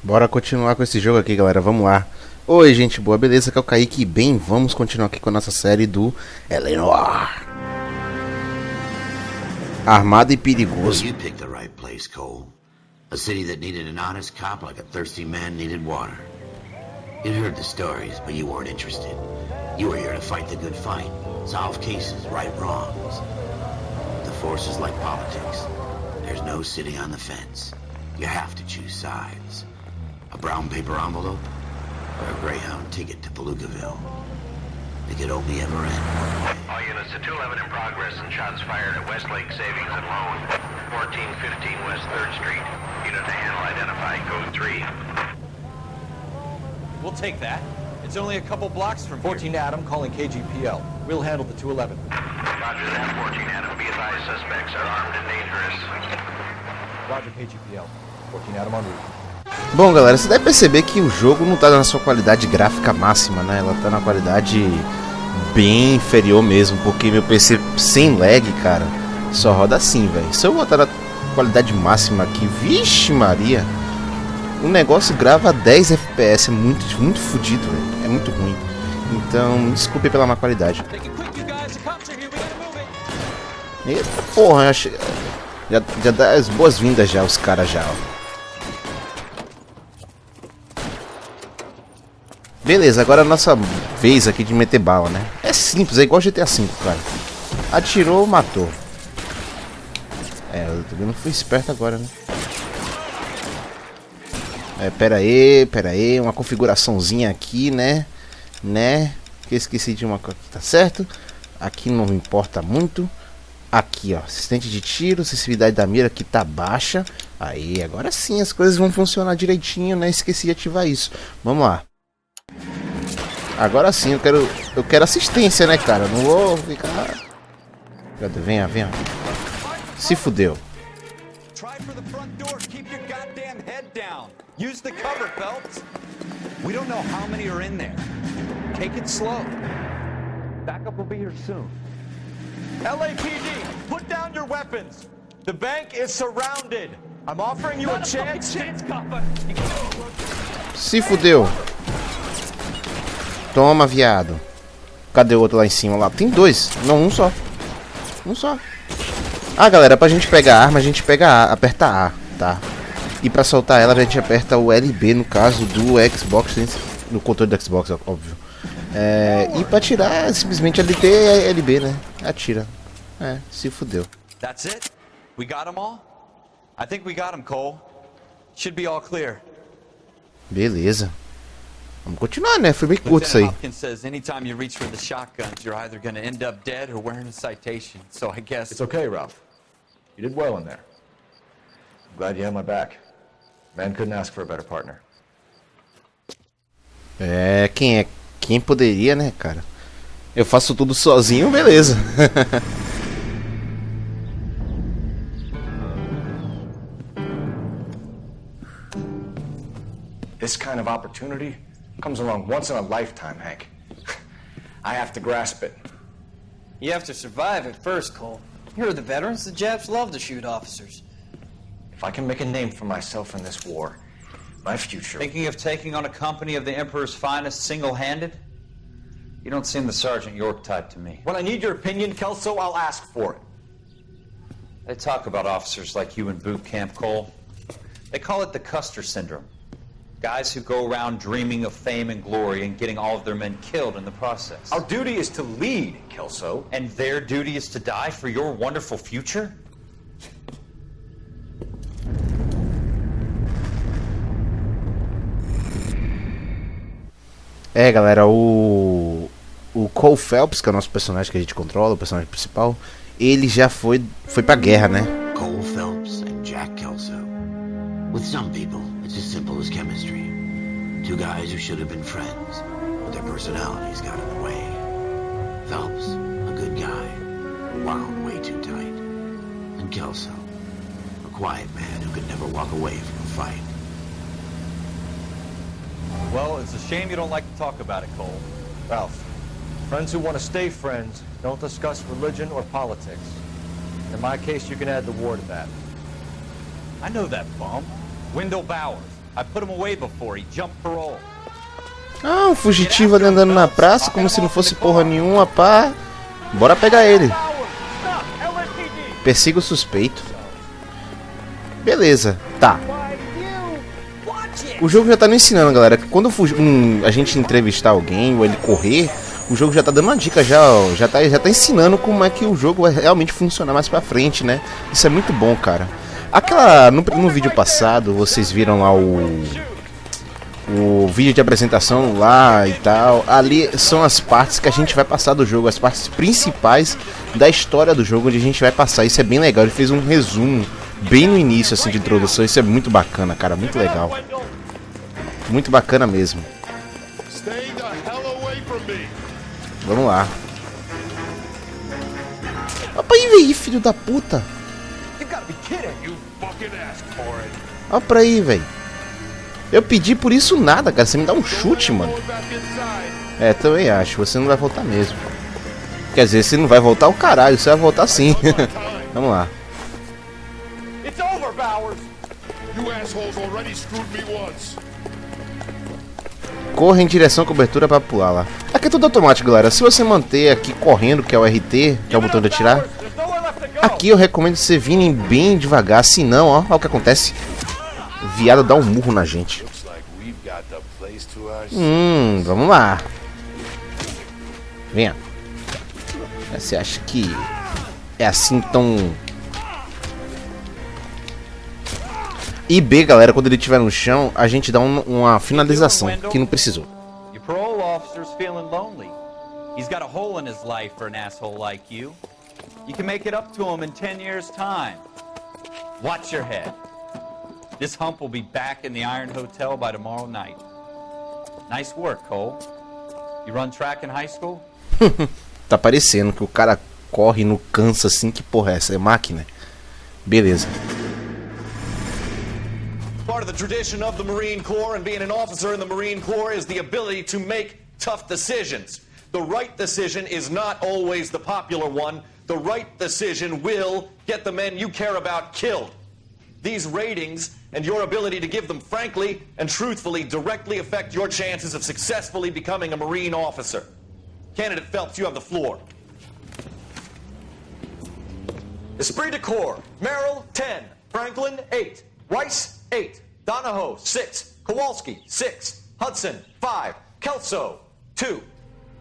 Bora continuar com esse jogo aqui, galera, vamos lá. Oi, gente boa, beleza? Aqui é o Kaique e bem, vamos continuar aqui com a nossa série do L.A Noire. Armado e perigoso. You picked the right place, Cole. A city that needed an honest cop like a thirsty man needed water. You'd heard the stories, but you weren't interested. You were here to fight the good fight, solve cases, right wrongs. The force is like politics. There's no sitting on the fence. You have to choose sides. A brown paper envelope or a Greyhound ticket to Palookaville. It could only ever end one way. All units to 211 in progress and shots fired at Westlake Savings and Loan, 1415 West 3rd Street. Unit to handle identified, code 3. We'll take that. It's only a couple blocks from 14 Adam calling KGPL. We'll handle the 211. Roger that, 14 Adam. Be advised, suspects are armed and dangerous. Roger KGPL. 14 Adam on route. Bom, galera, você deve perceber que o jogo não tá na sua qualidade gráfica máxima, né? Ela tá na qualidade bem inferior mesmo, porque meu PC sem lag, cara, só roda assim, velho. Se eu botar na qualidade máxima aqui, vixe Maria, o negócio grava 10 FPS, é muito fodido, velho. É muito ruim. Então, me desculpe pela má qualidade. Eita porra, já dá as boas-vindas já, os caras já, ó. Beleza, agora é a nossa vez aqui de meter bala, né? É simples, é igual GTA V, cara. Atirou, matou. É, eu também não fui esperto agora, né? É, pera aí, uma configuraçãozinha aqui, né? Que eu esqueci de uma coisa aqui, tá certo? Aqui não importa muito. Aqui, ó, assistente de tiro, sensibilidade da mira aqui tá baixa. Aí, agora sim as coisas vão funcionar direitinho, né? Esqueci de ativar isso. Vamos lá. Agora sim, eu quero assistência, né, cara? Não vou ficar... Cadê? Venha. Se fudeu. Use the cover, Phelps. We don't know how many are in there. Take it slow. Backup will be here soon. LAPD, put down your weapons. The bank is surrounded. I'm offering you a chance. Se fudeu. Toma, viado. Cadê o outro lá em cima? Lá tem dois. Não, um só. Ah, galera, pra gente pegar a arma, a gente aperta A, tá? E pra soltar ela, a gente aperta o LB, no caso do Xbox, no controle do Xbox, óbvio. E pra tirar, simplesmente LT é LB, né? Atira. Se fudeu. That's it? We got them all? I think we got them, Cole. Should be all clear. Beleza. Vamos continuar, né? Foi bem curto isso aí. Hopkins says anytime you reach for the shotguns, you're either going to end up dead or wearing a citation. So I guess it's okay, Ralph. You did well in there. I'm glad you had my back. Man couldn't ask for a better partner. Quem poderia, né, cara? Eu faço tudo sozinho, beleza. This kind of opportunity comes along once in a lifetime, Hank. I have to grasp it. You have to survive it first, Cole. Here are the veterans. The Japs love to shoot officers. If I can make a name for myself in this war, my future... Thinking of taking on a company of the Emperor's finest single-handed? You don't seem the Sergeant York type to me. When I need your opinion, Kelso, I'll ask for it. They talk about officers like you in boot camp, Cole. They call it the Custer syndrome. Guys who go around dreaming of fame and glory and getting all of their men killed in the process. Our duty is to lead, Kelso. And their duty is to die for your wonderful future? Galera, o Cole Phelps, que é o nosso personagem que a gente controla, o personagem principal, ele já foi pra guerra, né? Cole Phelps and Jack Kelso. With some people, it's as simple as chemistry. Two guys who should have been friends, but their personalities got in the way. Phelps, a good guy, wound way too tight. And Kelso, a quiet man who could never walk away from a fight. Well, it's a shame you don't like to talk about it, Cole. Ralph, friends who want to stay friends don't discuss religion or politics. In my case, you can add the war to that. I know that bum. Wendell Bowers. I put him away before. He jumped parole. Ah, um fugitivo ali andando na praça, como se não fosse porra nenhuma, pá. Bora pegar ele. Persiga o suspeito. Beleza, tá. O jogo já tá nos ensinando, galera, que quando a gente entrevistar alguém ou ele correr, o jogo já tá dando uma dica, já tá ensinando como é que o jogo vai realmente funcionar mais pra frente, né? Isso é muito bom, cara. No vídeo passado, vocês viram lá o vídeo de apresentação lá e tal. Ali são as partes que a gente vai passar do jogo, as partes principais da história do jogo, onde a gente vai passar. Isso é bem legal, ele fez um resumo bem no início, assim, de introdução. Isso é muito bacana, cara, muito legal. Muito bacana mesmo. Vamos lá. Olha pra aí, filho da puta. Olha pra aí, velho. Eu pedi por isso nada, cara. Você me dá um chute, mano. É, também acho. Você não vai voltar mesmo. Quer dizer, você não vai voltar o caralho. Você vai voltar sim. Vamos lá. Corra em direção à cobertura pra pular lá. Aqui é tudo automático, galera. Se você manter aqui correndo, que é o RT, que é o botão de atirar, aqui eu recomendo você virem bem devagar. Senão, ó, olha o que acontece. O viado dá um murro na gente. Vamos lá. Venha. Você acha que é assim tão... E B, galera, quando ele estiver no chão, a gente dá uma finalização, que não precisou. Your parole officer's feeling lonely. He's got a hole in his life for an asshole like you. You can make it up to him in 10 years' time. Watch your head. This hump will be back in the Iron Hotel by tomorrow night. Nice work, Cole. You run track in high school? Tá parecendo que o cara corre e não cansa assim, que porra é essa? É máquina? Beleza. Part of the tradition of the Marine Corps and being an officer in the Marine Corps is the ability to make tough decisions. The right decision is not always the popular one. The right decision will get the men you care about killed. These ratings and your ability to give them frankly and truthfully directly affect your chances of successfully becoming a Marine officer. Candidate Phelps, you have the floor. Esprit de Corps, Merrill, 10. Franklin, 8. Rice, 8. Donahoe, 6. Kowalski, 6. Hudson, 5. Kelso, 2.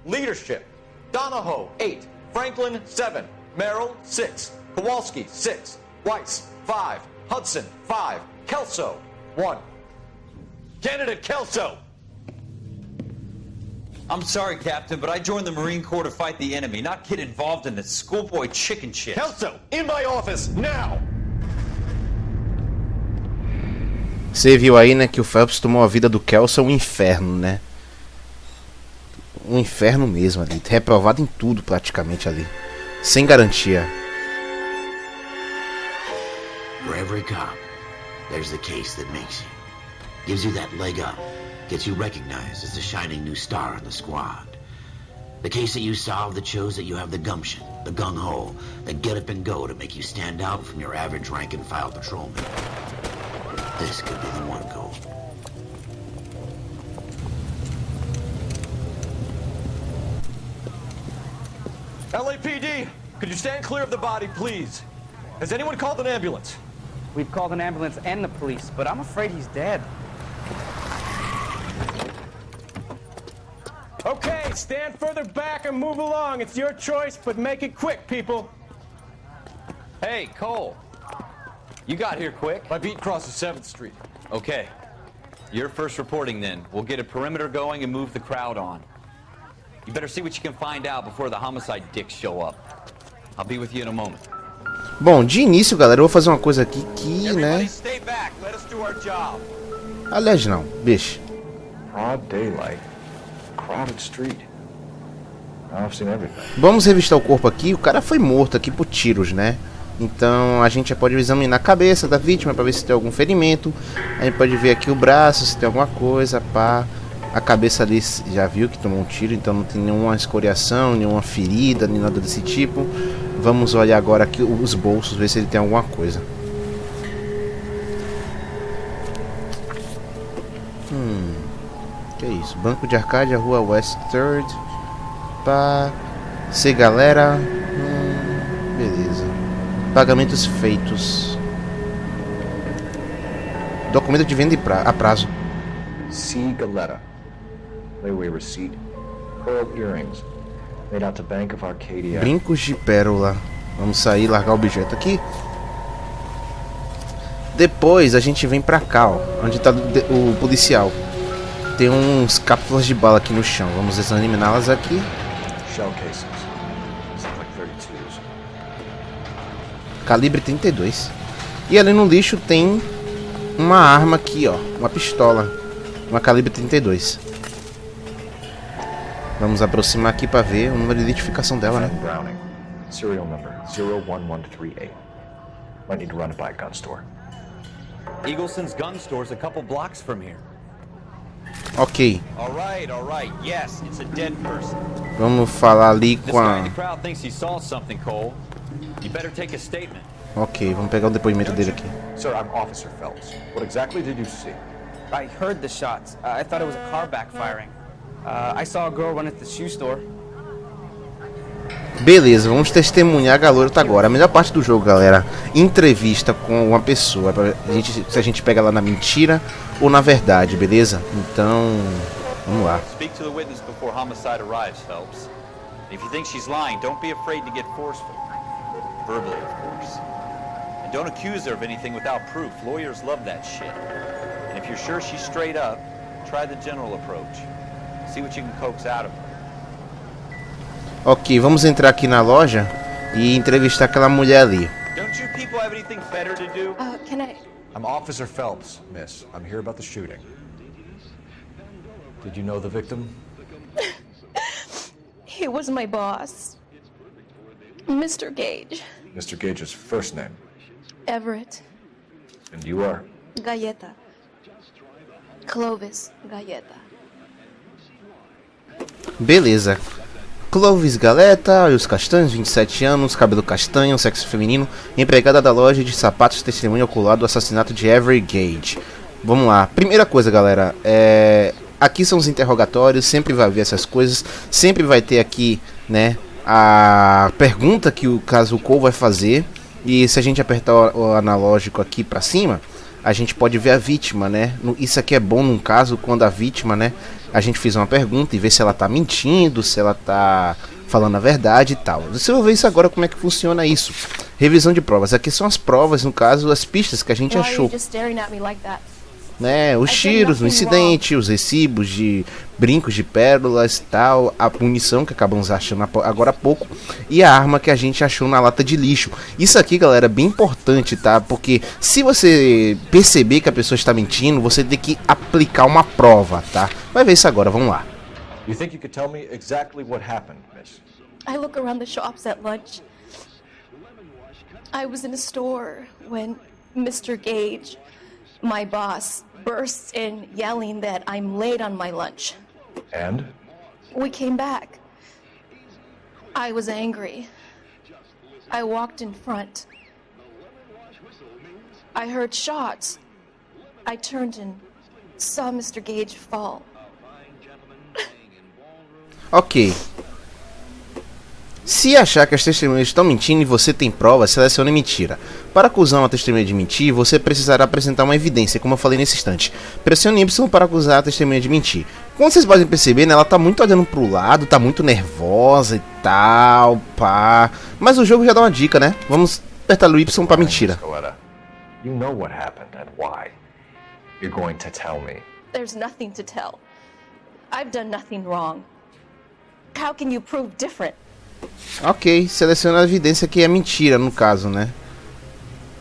Leadership, Donahoe, 8. Franklin, 7. Merrill, 6. Kowalski, 6. Rice, 5. Hudson, 5. Kelso, 1. Candidate Kelso! I'm sorry, Captain, but I joined the Marine Corps to fight the enemy, not get involved in this schoolboy chicken shit. Kelso, in my office, now! Você viu aí, né, que o Phelps tomou a vida do Kelso, um inferno, né? Um inferno mesmo ali, reprovado em tudo praticamente ali, sem garantia. For every cop, there's the case that makes you. Gives you that leg up. Gets you recognized as the shining new star in the squad. The case that you solve that shows that you have the gumption, the gung-ho, the get up and go to make you stand out from your average rank-and-file patrolman. This could be the one, Cole. LAPD, could you stand clear of the body, please? Has anyone called an ambulance? We've called an ambulance and the police, but I'm afraid he's dead. Okay, stand further back and move along. It's your choice, but make it quick, people. Hey, Cole. You got here quick. My beat crosses 7th Street. Okay. You're first reporting then. We'll get a perimeter going and move the crowd on. You better see what you can find out before the homicide dicks show up. I'll be with you in a moment. Bom, de início, galera, eu vou fazer uma coisa aqui que, né? Stay back. Let us do our job. Aliás, não, deixa. Broad daylight. Crowded street. I've seen everything. Vamos revistar o corpo aqui. O cara foi morto aqui por tiros, né? Então a gente já pode examinar a cabeça da vítima para ver se tem algum ferimento. A gente pode ver aqui o braço, se tem alguma coisa, pá. A cabeça ali já viu que tomou um tiro, então não tem nenhuma escoriação, nenhuma ferida, nem nada desse tipo. Vamos olhar agora aqui os bolsos, ver se ele tem alguma coisa. Que é isso? Banco de Arcádia, Rua West 3rd. Pá. Se galera. Beleza. Pagamentos feitos. Documento de venda a prazo. C. Galera. Layaway receipt. Pearl earrings. Made out to Bank of Arcadia. Brincos de pérola. Vamos sair, largar o objeto aqui. Depois a gente vem pra cá, ó, onde tá o policial. Tem uns cápsulas de bala aqui no chão. Vamos examiná-las aqui. Shell cases. Sound like 32s. Calibre 32. E ali no lixo tem uma arma aqui, ó, uma pistola, uma calibre 32. Vamos aproximar aqui para ver o número de identificação dela, né? Browning. Serial number 01138. Might need to run it by a gun store. Eagleson's gun store's a couple blocks from here. Ok. All right. Yes, it's a dead person. Vamos falar ali This com guy in a... the crowd thinks he saw something, Cole. You better take a statement. Ok, vamos pegar o depoimento dele aqui. Sir, I'm Officer Phelps. What exactly did you see? I heard the shots. I thought it was a car backfiring. I saw a girl run at the shoe store. Beleza, vamos testemunhar a garota agora. A melhor parte do jogo, galera, entrevista com uma pessoa. Se a gente pega lá na mentira ou na verdade, beleza? Então, vamos lá. Speak to the witness before homicide arrives, Phelps. If you think she's lying, don't be afraid to get forceful. Verbally, of course. And don't accuse her of anything without proof. Lawyers love that shit. And if you're sure she's straight up, try the general approach. See what you can coax out of her. Ok, vamos entrar aqui na loja e entrevistar aquela mulher ali. Don't you people have anything better to do? Can I... I'm Officer Phelps, miss. I'm here about the shooting. Did you know the victim? He was my boss. Mr. Gage. Mr. Gage's first name. Everett. And you are? Galleta. Clovis Galleta. Beleza. Clovis Galleta, os castanhos, 27 anos, cabelo castanho, sexo feminino, empregada da loja de sapatos, testemunha ocular do assassinato de Everett Gage. Vamos lá. Primeira coisa, galera, aqui são os interrogatórios, sempre vai haver essas coisas, sempre vai ter aqui, né, a pergunta que o caso Cole vai fazer, e se a gente apertar o analógico aqui pra cima, a gente pode ver a vítima, né? Isso aqui é bom num caso quando a vítima, né, a gente fez uma pergunta e ver se ela tá mentindo, se ela tá falando a verdade e tal. Você vai ver isso agora, como é que funciona isso. Revisão de provas. Aqui são as provas, no caso, as pistas que a gente achou. Né, os tiros no incidente, os recibos de brincos de pérolas, tal, a munição que acabamos achando agora há pouco e a arma que a gente achou na lata de lixo. Isso aqui, galera, é bem importante, tá? Porque se você perceber que a pessoa está mentindo, você tem que aplicar uma prova, tá? Vai ver isso agora, vamos lá. You think you could tell me exactly what happened, miss? I look around the shops at lunch. I was in a store when Mr. Gage, my boss, bursts in yelling that I'm late on my lunch. And? We came back. I was angry. I walked in front. I heard shots. I turned and saw Mr. Gage fall. Ok. Se achar que as testemunhas estão mentindo e você tem provas, selecione mentira. Para acusar uma testemunha de mentir, você precisará apresentar uma evidência, como eu falei nesse instante. Pressione Y para acusar a testemunha de mentir. Como vocês podem perceber, né, ela tá muito olhando pro lado, tá muito nervosa e tal, pá. Mas o jogo já dá uma dica, né? Vamos apertar o Y para mentira. You know what happened and why. You're going to tell me. There's nothing to tell. I've done nothing wrong. How can you prove different? Ok, seleciona a evidência que é mentira, no caso, né?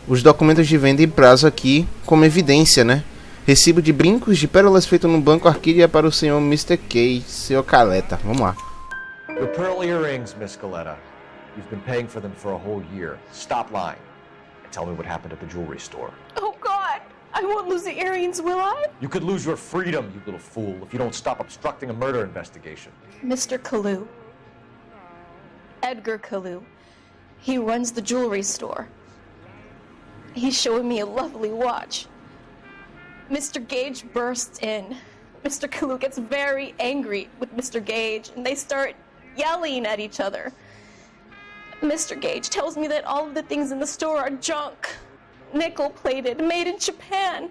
Os documentos de venda em prazo aqui como evidência, né? Recibo de brincos de pérolas feito no banco Arcadia para o senhor Mr. K, seu Caleta. Vamos lá. Your pearl earrings, Miss Galetta. You've been paying for them for a whole year. Stop lying and tell me what happened at the jewelry store. Oh God, I won't lose the earrings, will I? You could lose your freedom, you little fool, if you don't stop obstructing a murder investigation. Mr. Kalu. Edgar Kalu. He runs the jewelry store. He's showing me a lovely watch. Mr. Gage bursts in. Mr. Kalu gets very angry with Mr. Gage, and they start yelling at each other. Mr. Gage tells me that all of the things in the store are junk, nickel-plated, made in Japan,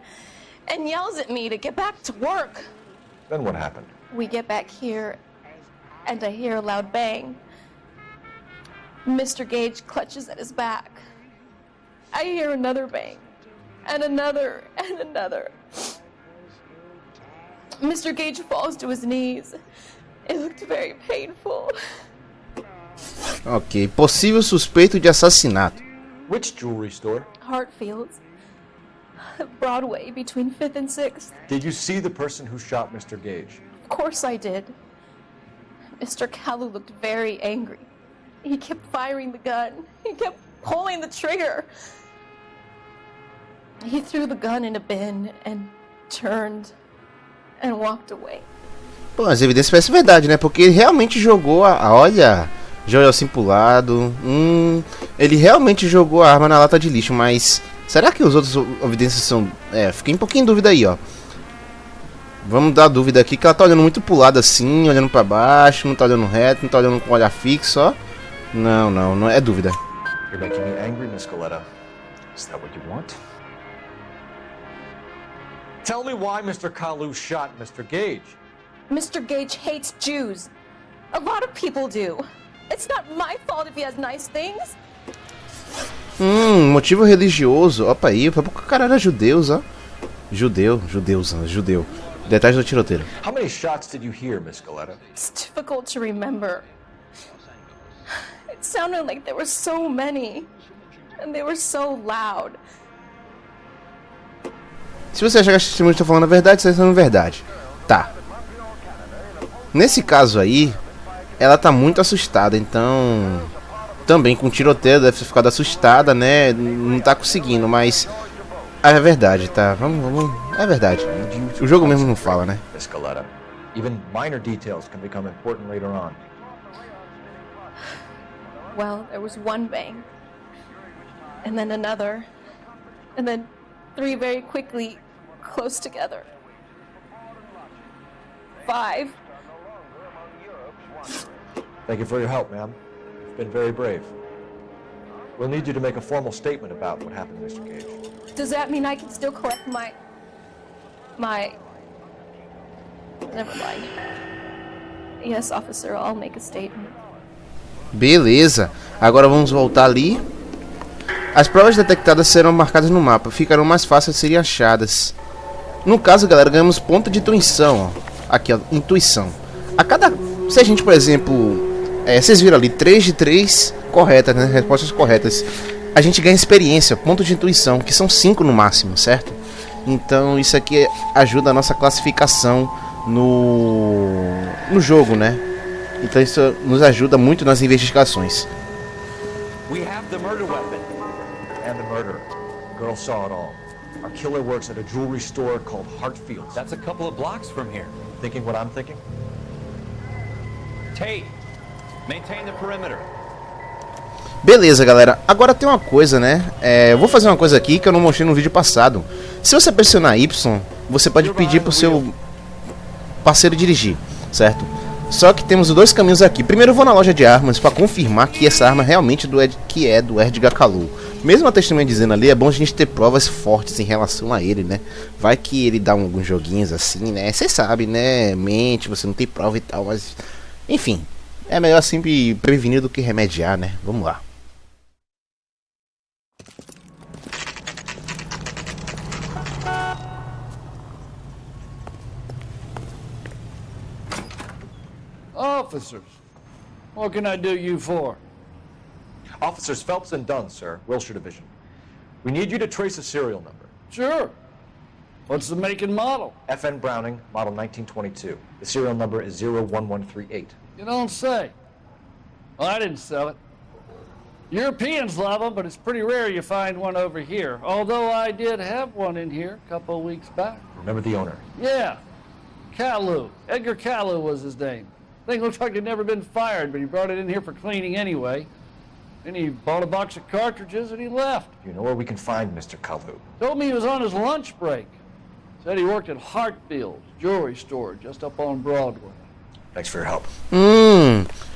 and yells at me to get back to work. Then what happened? We get back here, and I hear a loud bang. Mr. Gage clutches at his back. I hear another bang, and another, and another. Mr. Gage falls to his knees. It looked very painful. Ok, possível suspeito de assassinato. Which jewelry store? Hartfield's. Broadway, between 5th and 6th. Did you see the person who shot Mr. Gage? Of course I did. Mr. Kalu looked very angry. He kept firing the gun. He kept pulling the trigger. He threw the gun in a bin and turned and walked away. Pô, as evidências parecem verdade, né? Porque ele realmente jogou olha, joia assim pro lado. Ele realmente jogou a arma na lata de lixo, mas será que os outros evidências são... fiquei um pouquinho em dúvida aí, ó. Vamos dar dúvida aqui, que ela tá olhando muito pro lado assim, olhando pra baixo, não tá olhando reto, não tá olhando com o olhar fixo, ó. Não é dúvida. You're making me angry, Miss Galetta. Is that what you want? Tell me why Mr. Kalu shot Mr. Gage. Mr. Gage hates Jews. A lot of people do. It's not my fault if he has nice things. Motivo religioso. Opa aí, o cara era judeus, ó. Judeu. Detalhes do tiroteiro. How many shots did you hear, Miss Galetta? It's difficult to remember. It sounded like there were so many. And they were so loud. Se você achar que a testemunha está falando a verdade, você está falando a verdade. Tá. Nesse caso aí, ela tá muito assustada, então... Também com tiroteio deve ter ficado assustada, né? Não tá conseguindo, mas... É verdade, tá? Vamos... É verdade. O jogo mesmo não fala, né? Miss Galetta, even minor details can become important later on. Well, there was one bang. And then another. And then 3 very quickly, close together. 5. Thank you for your help, ma'am. You've been very brave. We'll need you to make a formal statement about what happened to Mr. Gage. Does that mean I can still collect my... Never mind. Yes, officer, I'll make a statement. Beleza. Agora vamos voltar ali. As provas detectadas serão marcadas no mapa. Ficarão mais fáceis de serem achadas. No caso, galera, ganhamos ponto de intuição, ó. Aqui, ó, intuição. A cada... Se a gente, por exemplo... vocês viram ali, 3 de 3 corretas, né? Respostas corretas. A gente ganha experiência, ponto de intuição, que são 5 no máximo, certo? Então isso aqui ajuda a nossa classificação no jogo, né? Então isso nos ajuda muito nas investigações. We have the murder weapon and the murderer. The girl saw it all. Our killer works at a jewelry store called Hartfield's. That's a couple of blocks from here. Thinking what I'm thinking? Tate, maintain the perimeter. Beleza, galera. Agora tem uma coisa, né? Eu vou fazer uma coisa aqui que eu não mostrei no vídeo passado. Se você pressionar Y, você pode pedir pro seu parceiro dirigir, certo? Só que temos 2 caminhos aqui. Primeiro eu vou na loja de armas para confirmar que essa arma realmente é do Edgar Kalu. Mesmo a testemunha dizendo ali, é bom a gente ter provas fortes em relação a ele, né? Vai que ele dá alguns joguinhos assim, né? Você sabe, né? Mente, você não tem prova e tal, mas... Enfim, é melhor sempre prevenir do que remediar, né? Vamos lá. Officers, what can I do you for? Officers Phelps and Dunn, sir, Wilshire Division. We need you to trace a serial number. Sure. What's the make and model? FN Browning, model 1922. The serial number is 01138. You don't say. Well, I didn't sell it. Europeans love them, but it's pretty rare you find one over here. Although I did have one in here a couple of weeks back. Remember the owner? Yeah. Kalu. Edgar Kalu was his name. Thing looked like he'd never been fired, but he brought it in here for cleaning anyway. Then he bought a box of cartridges and he left. You know where we can find Mr. Kalu? Told me he was on his lunch break. Said he worked at Hartfield's jewelry store just up on Broadway. Thanks for your help.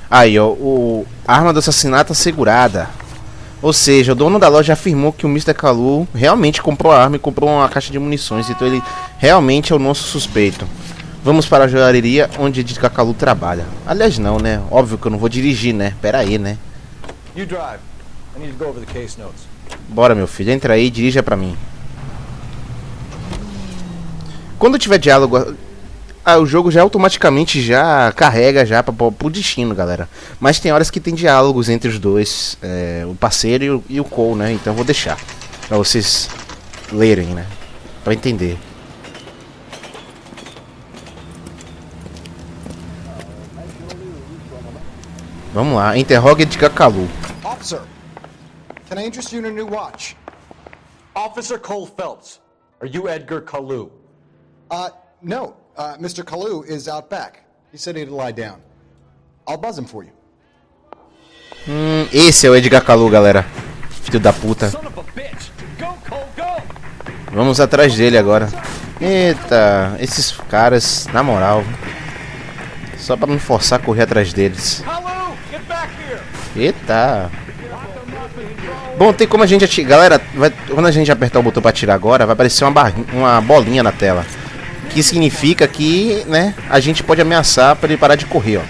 Aí, ó, a arma do assassinato assegurada. Ou seja, o dono da loja afirmou que o Mr. Kalu realmente comprou a arma e comprou uma caixa de munições. Então ele realmente é o nosso suspeito. Vamos para a joalheria onde Edgar Kalu trabalha. Aliás, não, né? Óbvio que eu não vou dirigir, né? Pera aí, né? You drive. I need to go over the case notes. Bora, meu filho. Entra aí e dirija pra mim. Quando tiver diálogo... o jogo já automaticamente já carrega já pro destino, galera. Mas tem horas que tem diálogos entre os dois, o parceiro e o Cole, né? Então eu vou deixar pra vocês lerem, né? Pra entender. Vamos lá, interroga Edgar Kalu. Officer, can I interest you in a new watch? Officer Cole Phelps, are you Edgar Kalu? No. Mr. Kalu is out back. He said he'd lie down. I'll buzz him for you. Esse é o Edgar Kalu, galera. Filho da puta. Vamos atrás dele agora. Eita, esses caras, na moral. Só pra me forçar a correr atrás deles. Eita. Bom, tem como a gente atirar. Galera, quando a gente apertar o botão pra atirar agora, vai aparecer uma bolinha na tela. Que significa que, né, a gente pode ameaçar pra ele parar de correr, ó.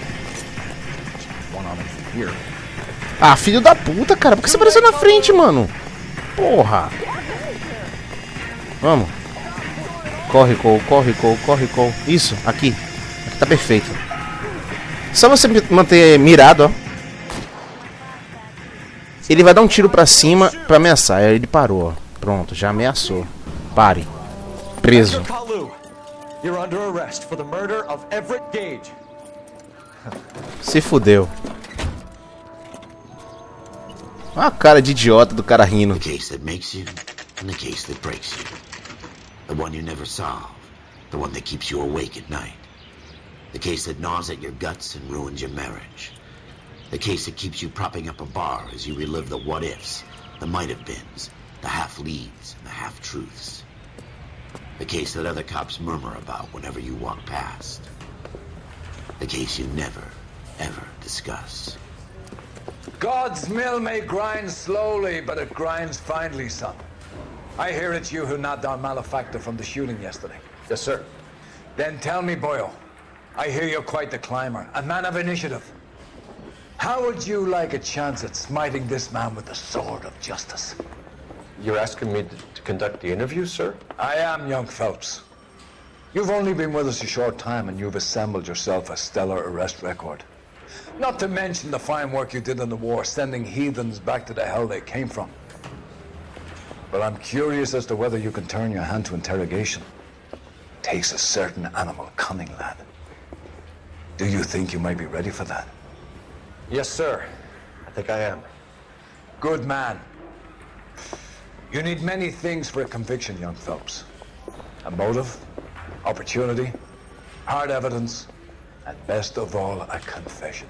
Ah, filho da puta, cara. Por que você apareceu na frente, mano? Porra. Vamos. Corre, Cole, corre, Cole, corre, Cole. Isso, aqui. Aqui tá perfeito. Só você manter mirado, ó. Ele vai dar um tiro pra cima pra ameaçar. Aí ele parou, ó. Pronto, já ameaçou. Pare. Preso. You're under arrest for the murder of Everett Gage. Se fudeu. Olha a cara de idiota do cara rindo. The case that makes you and the case that breaks you. The one you never solve. The one that keeps you awake at night. The case that gnaws at your guts and ruins your marriage. The case that keeps you propping up a bar as you relive the what-ifs, the might-have-beens, the half-leads, and the half-truths. The case that other cops murmur about whenever you walk past. The case you never, ever discuss. God's mill may grind slowly, but it grinds finely, son. I hear it's you who knocked down Malefactor from the shooting yesterday. Yes, sir. Then tell me, Boyle, I hear you're quite the climber, a man of initiative. How would you like a chance at smiting this man with the sword of justice? You're asking me to conduct the interview, sir? I am, young Phelps. You've only been with us a short time and you've assembled yourself a stellar arrest record. Not to mention the fine work you did in the war, sending heathens back to the hell they came from. But I'm curious as to whether you can turn your hand to interrogation. Takes a certain animal cunning, lad. Do you think you might be ready for that? Yes, sir. I think I am. Good man. You need many things for a conviction, young Phelps. A motive, opportunity, hard evidence, and best of all, a confession.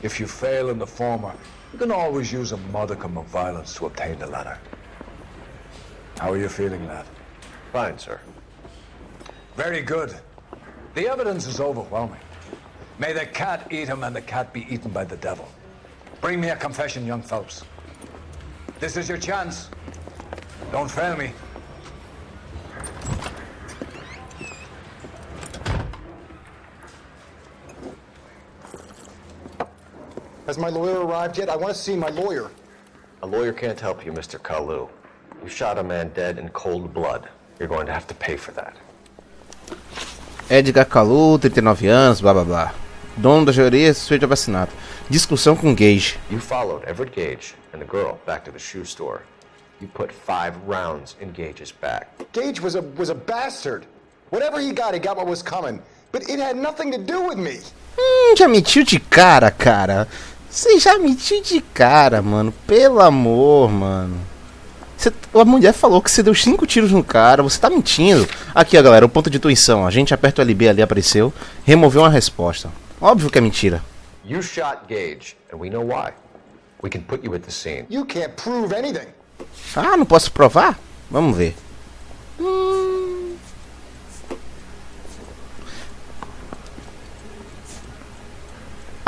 If you fail in the former, you can always use a modicum of violence to obtain the latter. How are you feeling, lad? Fine, sir. Very good. The evidence is overwhelming. May the cat eat him and the cat be eaten by the devil. Bring me a confession, young Phelps. This is your chance. Don't fail me. Has my lawyer arrived yet? I want to see my lawyer. A lawyer can't help you, Mr. Kalu. You shot a man dead in cold blood. You're going to have to pay for that. Edgar Kalu, 39 anos, blá blá blá. Dono da joalheria, suspeito de assassinato. Discussão com Gage. You followed Everett Gage and the girl back to the shoe store. You put 5 rounds in Gage's back. Gage was a bastard. Whatever he got what was coming. But it had nothing to do with me. Já mentiu de cara, cara. Você já mentiu de cara, mano. Pelo amor, mano. A mulher falou que você deu 5 tiros no cara. Você tá mentindo. Aqui, ó, galera, o ponto de intuição. A gente aperta o LB ali, apareceu. Removeu uma resposta. Óbvio que é mentira. You shot Gage, and we know why. We can put you at the scene. You can't prove anything. Ah, não posso provar? Vamos ver.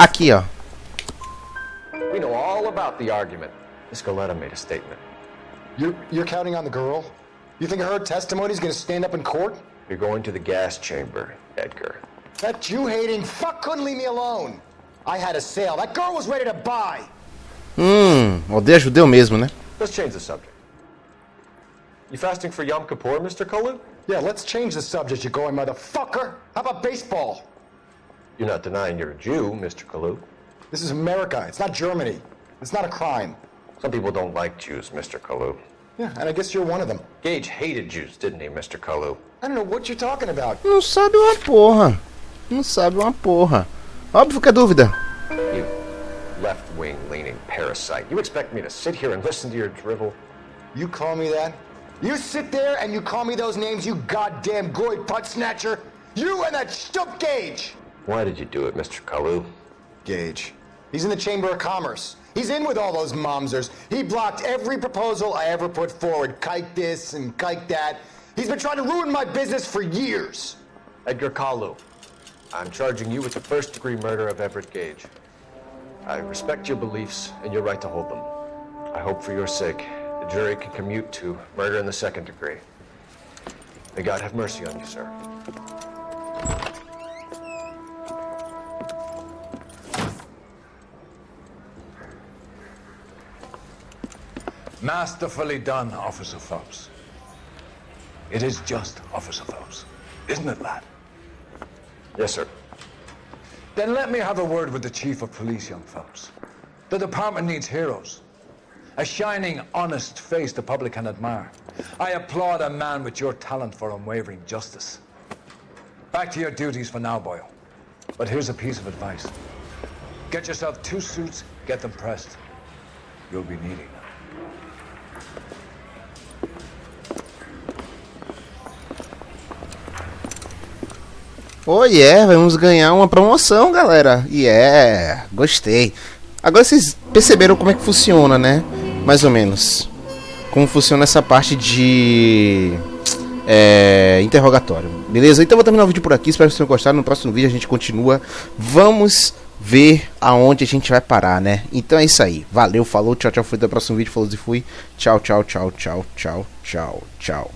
Aqui, ó. We know all about the argument. Miss Galera made a statement. You're counting on the girl? You think her testimony is going to stand up in court? You're going to the gas chamber, Edgar. That Jew-hating fuck couldn't leave me alone. I had a sale. That girl was ready to buy. Odeia judeu mesmo, né? Let's change the subject. You fasting for Yom Kippur, Mr. Kalu? Yeah, let's change the subject, you going motherfucker. How about baseball? You're not denying you're a Jew, Mr. Kalu. This is America. It's not Germany. It's not a crime. Some people don't like Jews, Mr. Kalu. Yeah, and I guess you're one of them. Gage hated Jews, didn't he, Mr. Kalu? I don't know what you're talking about. Não sabe uma porra. Não sabe uma porra. Óbvio que é dúvida. You left-wing leaning parasite. You expect me to sit here and listen to your drivel? You call me that? You sit there and you call me those names, you goddamn goy butt snatcher? You and that stup Gage! Why did you do it, Mr. Kalu? Gage. He's in the Chamber of Commerce. He's in with all those momsers. He blocked every proposal I ever put forward. Kike this and kike that. He's been trying to ruin my business for years. Edgar Kalu, I'm charging you with the first-degree murder of Everett Gage. I respect your beliefs and your right to hold them. I hope for your sake the jury can commute to murder in the second degree. May God have mercy on you, sir. Masterfully done, Officer Phelps. It is just Officer Phelps, isn't it, lad? Yes, sir. Then let me have a word with the Chief of Police, young Phelps. The department needs heroes. A shining, honest face the public can admire. I applaud a man with your talent for unwavering justice. Back to your duties for now, Boyle. But here's a piece of advice. Get yourself 2 suits, get them pressed. You'll be needing them. Oh yeah, vamos ganhar uma promoção, galera. Gostei. Agora vocês perceberam como é que funciona, né? Mais ou menos. Como funciona essa parte de interrogatório. Beleza? Então eu vou terminar o vídeo por aqui. Espero que vocês tenham gostado. No próximo vídeo a gente continua. Vamos ver aonde a gente vai parar, né? Então é isso aí. Valeu, falou, tchau, tchau. Fui até o próximo vídeo. Falou e fui. Tchau, tchau, tchau, tchau, tchau, tchau, tchau.